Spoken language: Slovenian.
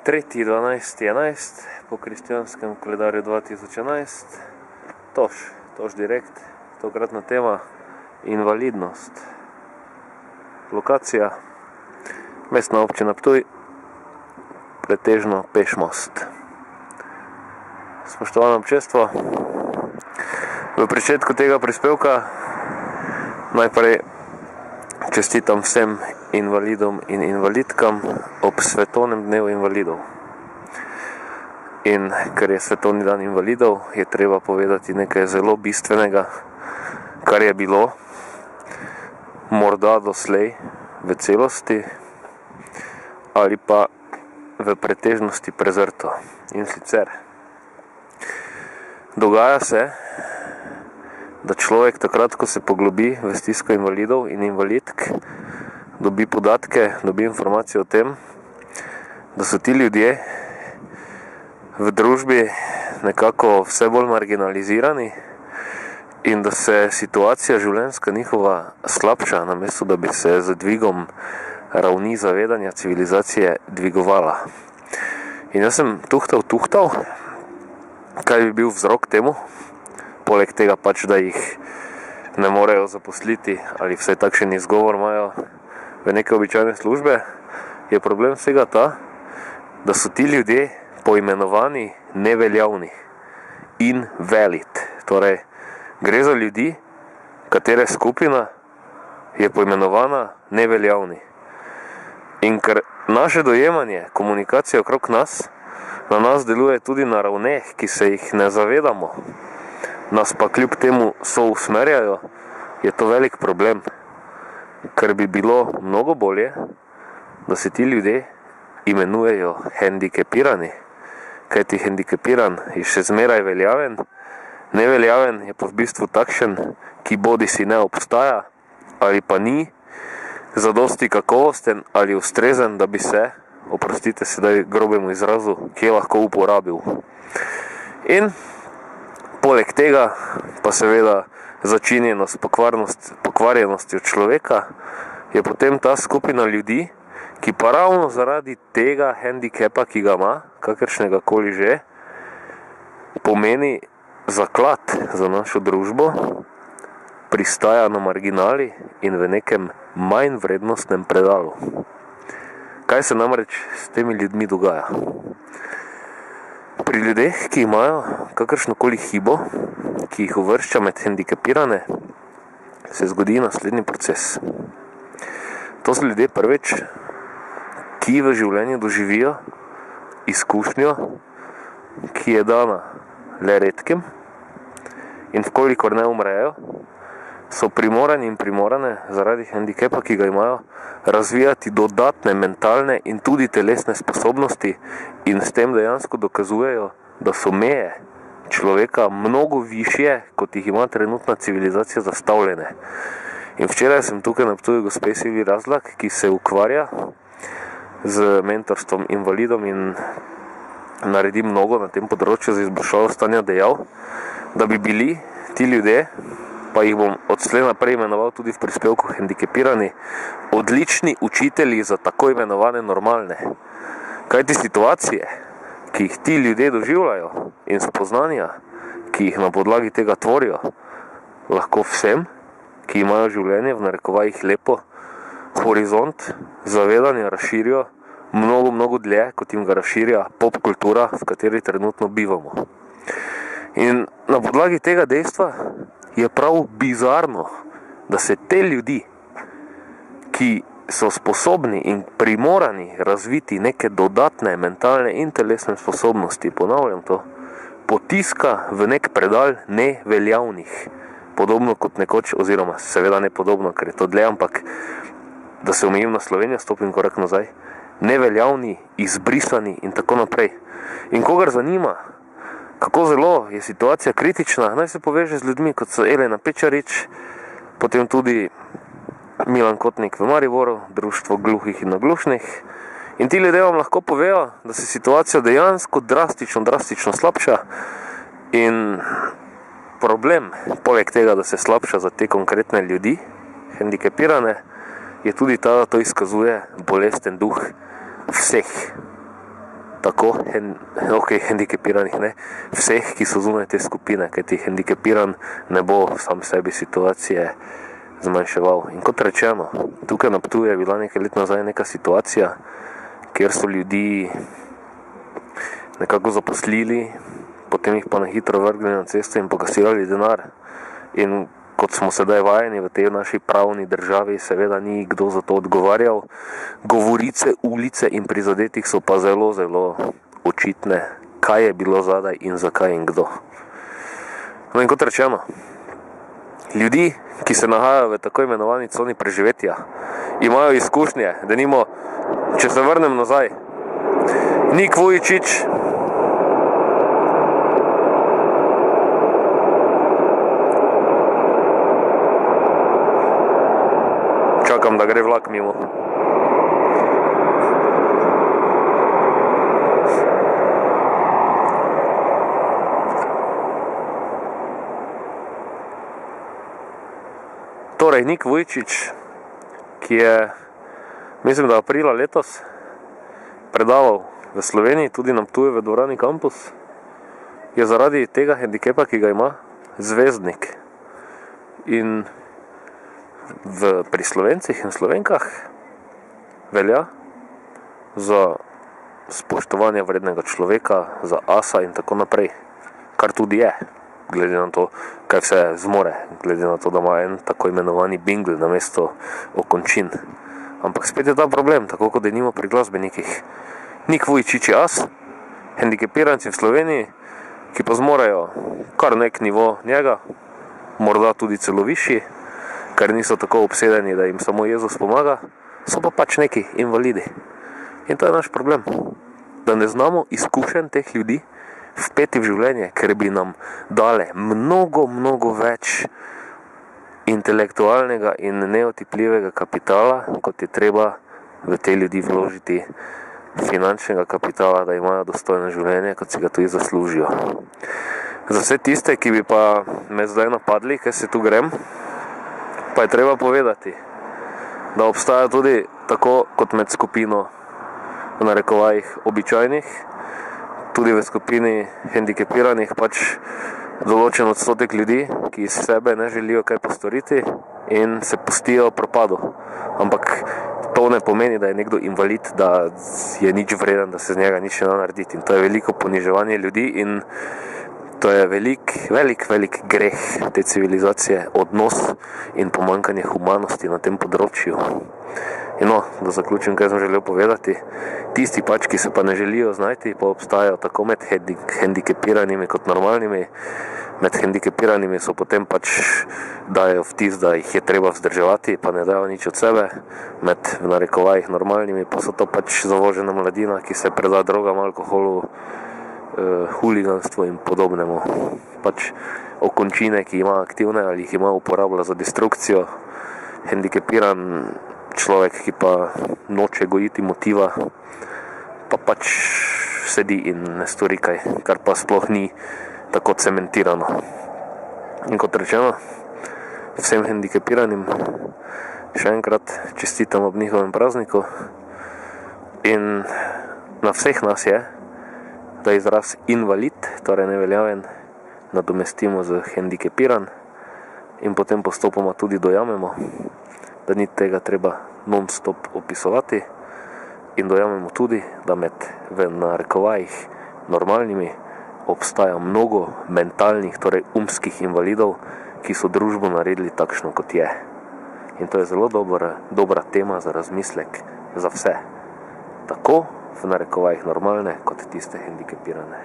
3.12.11 po kristjanskem koledarju 2011. Toš direkt, tokratna tema invalidnost. Lokacija mestna občina Ptuj, pretežno Pešmost. Spoštovano občestvo, v pričetku tega prispevka najprej čestitam vsem invalidom in invalidkam ob svetovnem dnevu invalidov. In ker je svetovni dan invalidov, je treba povedati nekaj zelo bistvenega, kar je bilo morda doslej v celosti ali pa v pretežnosti prezrto. In sicer dogaja se, da človek takrat, ko se poglobi v stisko invalidov in invalidk, dobi podatke, dobi informacije o tem, da so ti ljudje v družbi nekako vse bolj marginalizirani in da se situacija življenjska njihova slabša, namesto da bi se z dvigom ravni zavedanja civilizacije dvigovala. In jaz sem tuhtal, kaj bi bil vzrok temu, poleg tega pač, da jih ne morejo zaposliti ali vsaj takšen izgovor imajo v neke običajne službe, je problem vsega ta, da so ti ljudje poimenovani neveljavni, invalid. Torej, gre za ljudi, katere skupina je poimenovana neveljavni. In ker naše dojemanje, komunikacija okrog nas, na nas deluje tudi na ravneh, ki se jih ne zavedamo, nas pa kljub temu sousmerjajo, je to velik problem. Ker bi bilo mnogo bolje, da se ti ljudje imenujejo hendikepirani, kajti hendikepiran je še zmeraj veljaven, neveljaven je pa v bistvu takšen, ki bodisi ne obstaja ali pa ni zadosti kakovosten ali ustrezen, da bi se, oprostite sedaj grobemu izrazu, kje lahko uporabil. In poleg tega pa seveda začinjenost pokvarjenostjo človeka je potem ta skupina ljudi, ki pa ravno zaradi tega hendikepa, ki ga ima, kakršnega koli že, pomeni zaklad za našo družbo, pristaja na marginali in v nekem manj vrednostnem predalu. Kaj se namreč s temi ljudmi dogaja? Pri ljudeh, ki imajo kakršnokoli hibo, ki jih uvršča med hendikepirane, se zgodi naslednji proces. To so ljudje prvič, ki v življenju doživijo izkušnjo, ki je dana le redkim, in vkolikor ne umrejo, so primorani in primorane zaradi hendikepa, ki ga imajo, razvijati dodatne mentalne in tudi telesne sposobnosti in s tem dejansko dokazujejo, da so meje človeka mnogo višje, kot jih ima trenutna civilizacija zastavljene. In včeraj sem tukaj na Ptuju gospe Silvi Razlak, ki se ukvarja z mentorstvom invalidom in naredi mnogo na tem področju za izboljšavo stanja, dejal, da bi bili ti ljudje, pa jih bom odslej naprej imenoval tudi v prispevku hendikepirani, odlični učitelji za tako imenovane normalne. Kajti situacije, ki jih ti ljudje doživljajo in spoznanja, ki jih na podlagi tega tvorijo, lahko vsem, ki imajo življenje v narekovajih lepo, horizont zavedanja razširijo mnogo dlje, kot jim ga razširja pop kultura, v kateri trenutno bivamo. In na podlagi tega dejstva je prav bizarno, da se te ljudi, ki so sposobni in primorani razviti neke dodatne mentalne in telesne sposobnosti, ponavljam to, potiska v nek predal neveljavnih. Podobno kot nekoč, oziroma seveda ne podobno, ker je to dlje, ampak da se omejim na Slovenijo, stopim korak nazaj, neveljavni, izbrisani in tako naprej. In kogar zanima, kako zelo je situacija kritična, naj se poveže z ljudmi, kot so Elena Pečarič, potem tudi Milan Kotnik v Mariboru, Društvo gluhih in naglušnih. In ti ljudje vam lahko povejo, da se situacija dejansko drastično slabša. In problem, poleg tega, da se slabša za te konkretne ljudi, hendikepirane, je tudi ta, da to izkazuje bolesten duh vseh. tako hendikepiranih, ne, vseh, ki so zunaj te skupine, kajti hendikepiran ne bo sam sebi situacije zmanjševal. In kot rečeno, tukaj na Ptuju je bila nekaj let nazaj neka situacija, kjer so ljudi nekako zaposlili, potem jih pa na hitro vrgli na cesto in pokasirali denar. In kot smo sedaj vajeni v tej naši pravni državi, seveda ni kdo za to odgovarjal. Govorice ulice in prizadetih so pa zelo, zelo očitne, kaj je bilo zadaj in zakaj in kdo. No in kot rečeno, ljudi, ki se nahajajo v tako imenovani coni preživetja, imajo izkušnje, denimo, če se vrnem nazaj, Nik Vujčič, čakam, da gre vlak mimo. Torej, Nik Vujčič, ki je, mislim, da aprila letos predaval v Sloveniji, tudi na Ptuju v dvorani Kampus, je zaradi tega hendikepa, ki ga ima, zvezdnik. In pri Slovencih in Slovenkah velja za spoštovanje vrednega človeka, za asa in tako naprej, kar tudi je, glede na to, kaj vse zmore, glede na to, da ima en tako imenovani bingl namesto okončin. Ampak spet je ta problem, tako kot denimo pri glasbenikih. Nik Vujčič je as, hendikepiranci v Sloveniji, ki pa zmorejo kar nek nivo njega, morda tudi celo višji, ker niso tako obsedeni, da jim samo Jezus pomaga, so pa pač neki invalidi. In to je naš problem, da ne znamo izkušenj teh ljudi vpeti v življenje, ker bi nam dale mnogo, mnogo več intelektualnega in neotipljivega kapitala, kot je treba v te ljudi vložiti finančnega kapitala, da imajo dostojno življenje, kot si ga tudi zaslužijo. Za vse tiste, ki bi pa me zdaj napadli, kaj se tu grem, pa je treba povedati, da obstaja tudi tako kot med skupino v narekovajih običajnih, tudi v skupini hendikepiranih pač določen odstotek ljudi, ki iz sebe ne želijo kaj postoriti in se pustijo propadu. Ampak to ne pomeni, da je nekdo invalid, da je nič vreden, da se z njega nič ne da narediti. In to je veliko poniževanje ljudi in to je velik greh te civilizacije, odnos in pomanjkanje humanosti na tem področju. In no, da zaključim, kaj sem želel povedati, tisti pač, ki se pa ne želijo znajti, pa obstajajo tako med hendikepiranimi kot normalnimi. Med hendikepiranimi so potem pač dajo vtis, da jih je treba vzdrževati, pa ne dajo nič od sebe. Med v narekovajih normalnimi pa so to pač zavožena mladina, ki se preda drogam, alkoholu, huliganstvu in podobnemu. Pač okončine, ki ima aktivne ali jih ima uporablja za destrukcijo. Hendikepiran človek, ki pa noče gojiti motiva, pa pač sedi in ne stori kaj, kar pa sploh ni tako cementirano. In kot rečeno, vsem hendikepiranim še enkrat čestitam ob njihovem prazniku in na vseh nas je, da izraz invalid, torej neveljaven, nadomestimo z hendikepiran in potem postopoma tudi dojamemo, da ni tega treba non-stop opisovati in dojamemo tudi, da med v narekovajih normalnimi obstaja mnogo mentalnih, torej umskih invalidov, ki so družbo naredili takšno, kot je. In to je zelo dobra tema za razmislek za vse. Tako v narekovajih normalne, kot tiste hendikepirane.